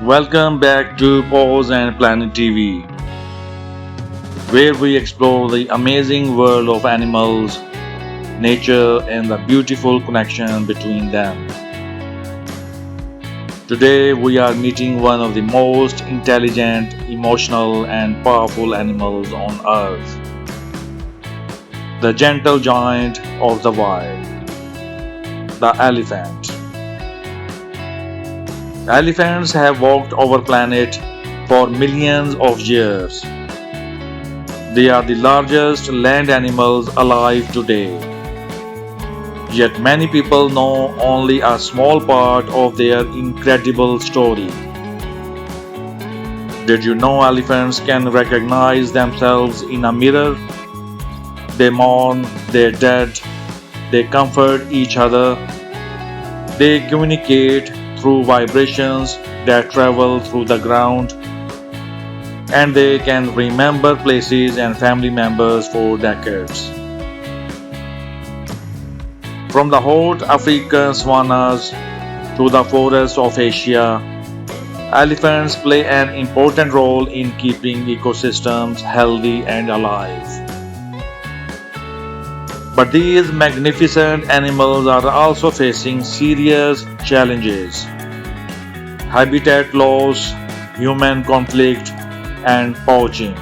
Welcome back to Paws and Planet TV, where we explore the amazing world of animals, nature, and the beautiful connection between them. Today, we are meeting one of the most intelligent, emotional, and powerful animals on Earth, the gentle giant of the wild, the elephant. Elephants have walked our planet for millions of years. They are the largest land animals alive today. Yet many people know only a small part of their incredible story. Did you know elephants can recognize themselves in a mirror? They mourn their dead, they comfort each other, they communicate through vibrations that travel through the ground, and they can remember places and family members for decades. From the hot African savannas to the forests of Asia, elephants play an important role in keeping ecosystems healthy and alive. But these magnificent animals are also facing serious challenges: habitat loss, human conflict, and poaching.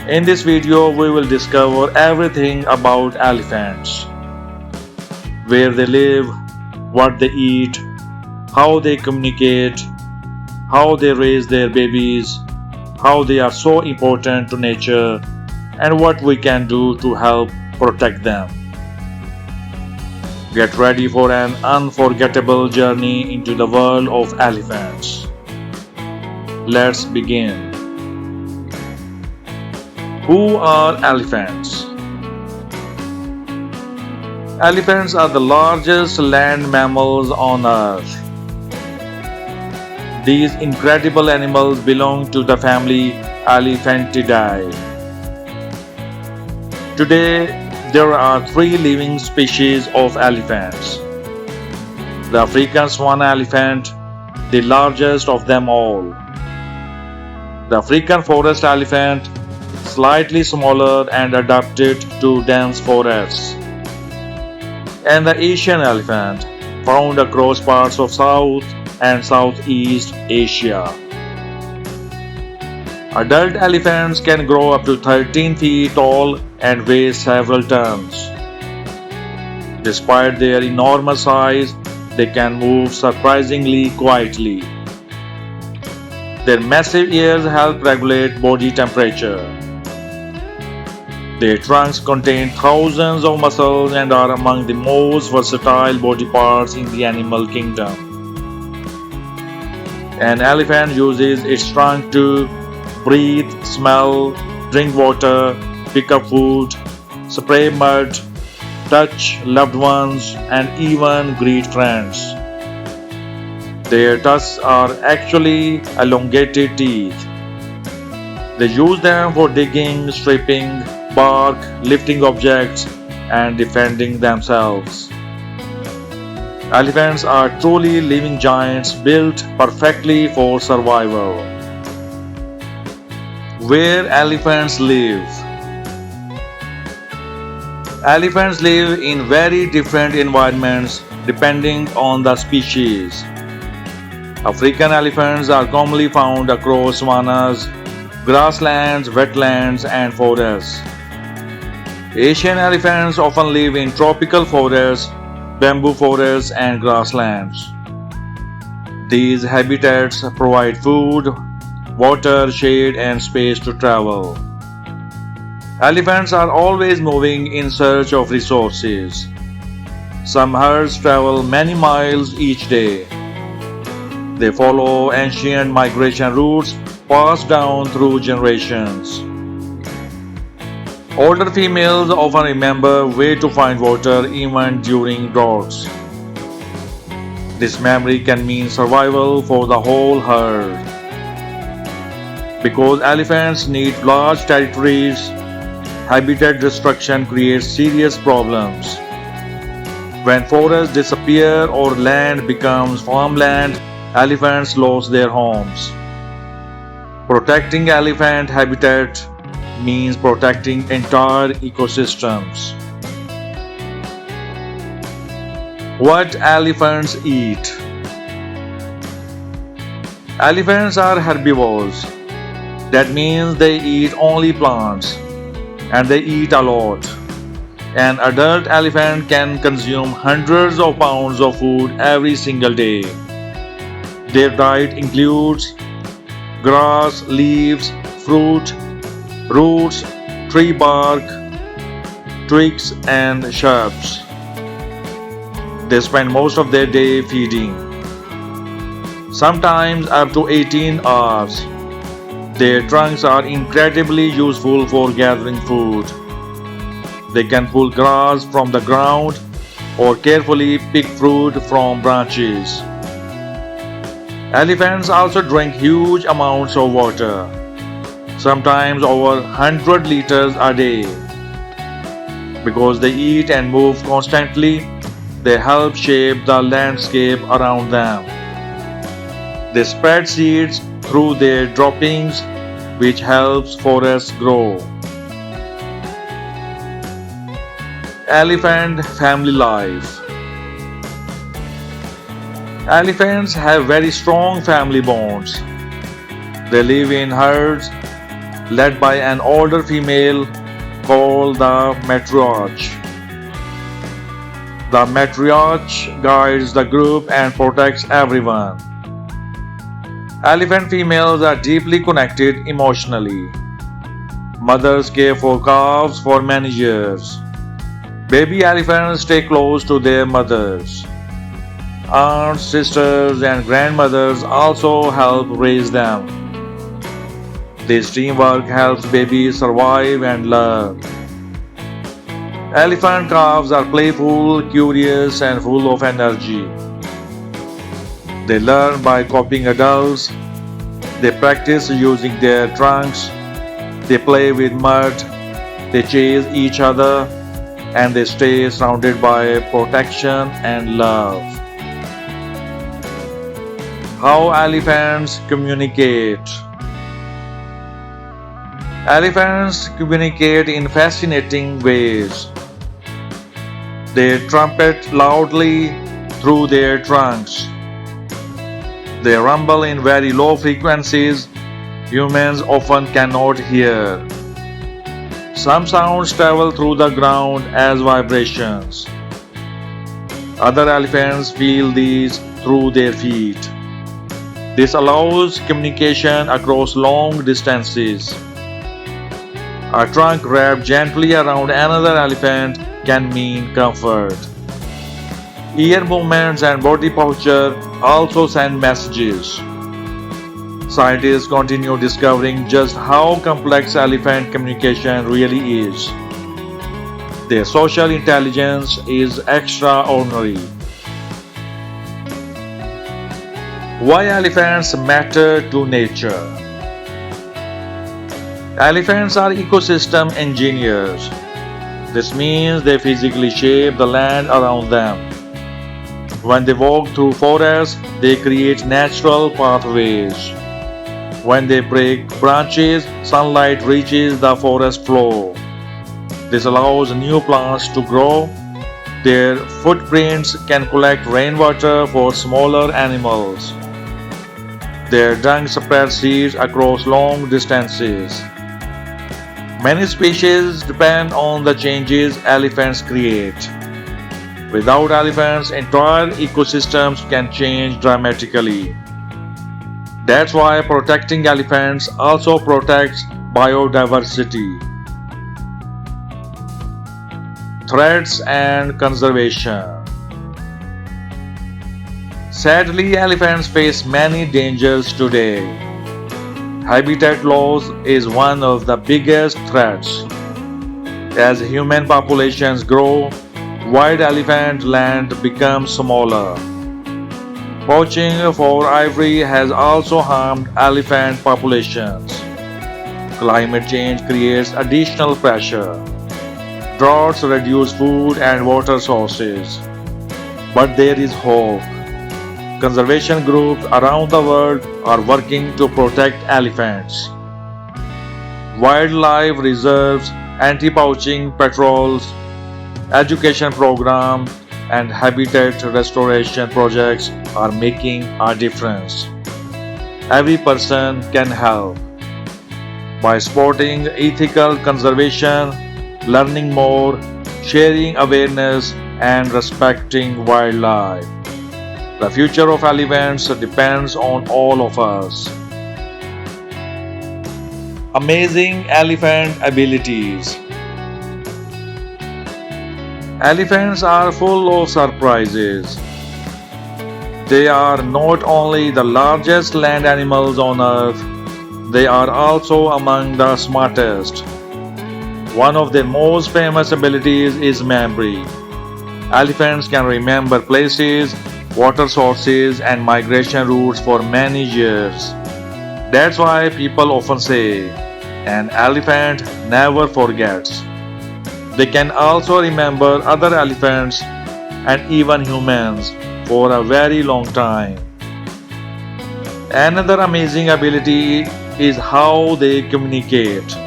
In this video, we will discover everything about elephants: where they live, what they eat, how they communicate, how they raise their babies, how they are so important to nature, and what we can do to help protect them. Get ready for an unforgettable journey into the world of elephants. Let's begin. Who are elephants? Elephants are the largest land mammals on Earth. These incredible animals belong to the family Elephantidae. Today, there are three living species of elephants. The African savanna elephant, the largest of them all. The African forest elephant, slightly smaller and adapted to dense forests. And the Asian elephant, found across parts of South and Southeast Asia. Adult elephants can grow up to 13 feet tall and weigh several tons. Despite their enormous size, they can move surprisingly quietly. Their massive ears help regulate body temperature. Their trunks contain thousands of muscles and are among the most versatile body parts in the animal kingdom. An elephant uses its trunk to breathe, smell, drink water, pick up food, spray mud, touch loved ones, and even greet friends. Their tusks are actually elongated teeth. They use them for digging, stripping, bark, lifting objects, and defending themselves. Elephants are truly living giants built perfectly for survival. Where elephants live. Elephants live in very different environments depending on the species. African elephants are commonly found across savannas, grasslands, wetlands, and forests. Asian elephants often live in tropical forests, bamboo forests, and grasslands. These habitats provide food, water, shade, and space to travel. Elephants are always moving in search of resources. Some herds travel many miles each day. They follow ancient migration routes passed down through generations. Older females often remember where to find water even during droughts. This memory can mean survival for the whole herd. Because elephants need large territories, habitat destruction creates serious problems. When forests disappear or land becomes farmland, elephants lost their homes. Protecting elephant habitat means protecting entire ecosystems. What elephants eat? Elephants are herbivores. That means they eat only plants and they eat a lot. An adult elephant can consume hundreds of pounds of food every single day. Their diet includes grass, leaves, fruit, roots, tree bark, twigs, and shrubs. They spend most of their day feeding, sometimes up to 18 hours. Their trunks are incredibly useful for gathering food. They can pull grass from the ground or carefully pick fruit from branches. Elephants also drink huge amounts of water, sometimes over 100 liters a day. Because they eat and move constantly, they help shape the landscape around them. They spread seeds through their droppings, which helps forests grow. Elephant family life. Elephants have very strong family bonds. They live in herds led by an older female called the matriarch. The matriarch guides the group and protects everyone. Elephant females are deeply connected emotionally. Mothers care for calves for many years. Baby elephants stay close to their mothers. Aunts, sisters, and grandmothers also help raise them. This teamwork helps babies survive and learn. Elephant calves are playful, curious, and full of energy. They learn by copying adults. They practice using their trunks. They play with mud. They chase each other. And they stay surrounded by protection and love. How elephants communicate. Elephants communicate in fascinating ways. They trumpet loudly through their trunks. They rumble in very low frequencies humans often cannot hear. Some sounds travel through the ground as vibrations. Other elephants feel these through their feet. This allows communication across long distances. A trunk wrapped gently around another elephant can mean comfort. Ear movements and body posture also send messages. Scientists continue discovering just how complex elephant communication really is. Their social intelligence is extraordinary. Why elephants matter to nature? Elephants are ecosystem engineers. This means they physically shape the land around them. When they walk through forests, they create natural pathways. When they break branches, sunlight reaches the forest floor. This allows new plants to grow. Their footprints can collect rainwater for smaller animals. Their dung spreads seeds across long distances. Many species depend on the changes elephants create. Without elephants, entire ecosystems can change dramatically. That's why protecting elephants also protects biodiversity. Threats and conservation. Sadly, elephants face many dangers today. Habitat loss is one of the biggest threats. As human populations grow, wild elephant land becomes smaller. Poaching for ivory has also harmed elephant populations. Climate change creates additional pressure. Droughts reduce food and water sources. But there is hope. Conservation groups around the world are working to protect elephants. Wildlife reserves, anti-poaching patrols, education programs, and habitat restoration projects are making a difference. Every person can help by supporting ethical conservation, learning more, sharing awareness, and respecting wildlife. The future of elephants depends on all of us. Amazing elephant abilities. Elephants are full of surprises. They are not only the largest land animals on earth, they are also among the smartest. One of their most famous abilities is memory. Elephants can remember places, water sources, and migration routes for many years. That's why people often say, an elephant never forgets. They can also remember other elephants and even humans for a very long time. Another amazing ability is how they communicate.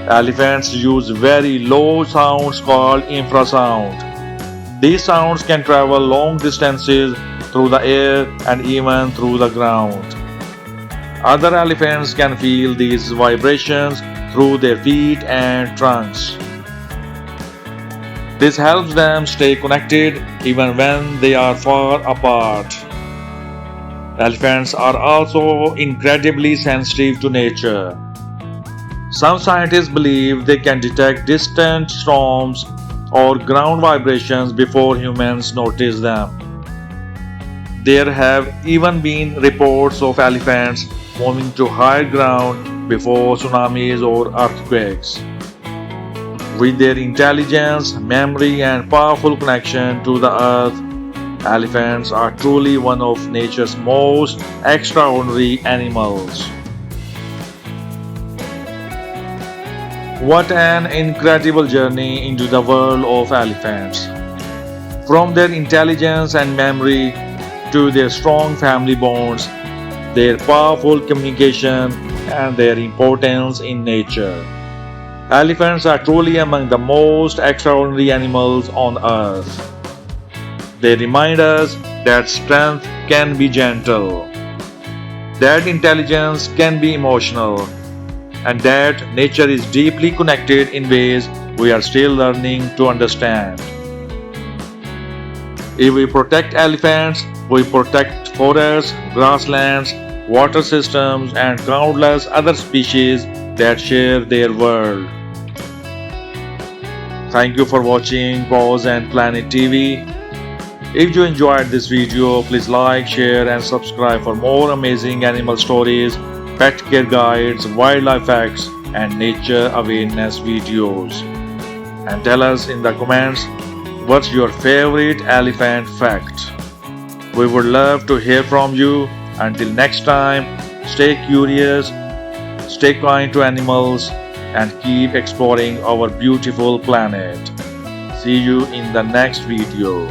Elephants use very low sounds called infrasound. These sounds can travel long distances through the air and even through the ground. Other elephants can feel these vibrations through their feet and trunks. This helps them stay connected even when they are far apart. Elephants are also incredibly sensitive to nature. Some scientists believe they can detect distant storms or ground vibrations before humans notice them. There have even been reports of elephants moving to higher ground before tsunamis or earthquakes. With their intelligence, memory, and powerful connection to the earth, elephants are truly one of nature's most extraordinary animals. What an incredible journey into the world of elephants. From their intelligence and memory to their strong family bonds, their powerful communication, and their importance in nature. Elephants are truly among the most extraordinary animals on earth. They remind us that strength can be gentle, that intelligence can be emotional, and that nature is deeply connected in ways we are still learning to understand. If we protect elephants, we protect forests, grasslands, water systems, and countless other species that share their world. Thank you for watching Paws and Planet TV. If you enjoyed this video, please like, share, and subscribe for more amazing animal stories, pet care guides, wildlife facts, and nature awareness videos. And tell us in the comments what's your favorite elephant fact. We would love to hear from you. Until next time, stay curious, stay kind to animals, and keep exploring our beautiful planet. See you in the next video.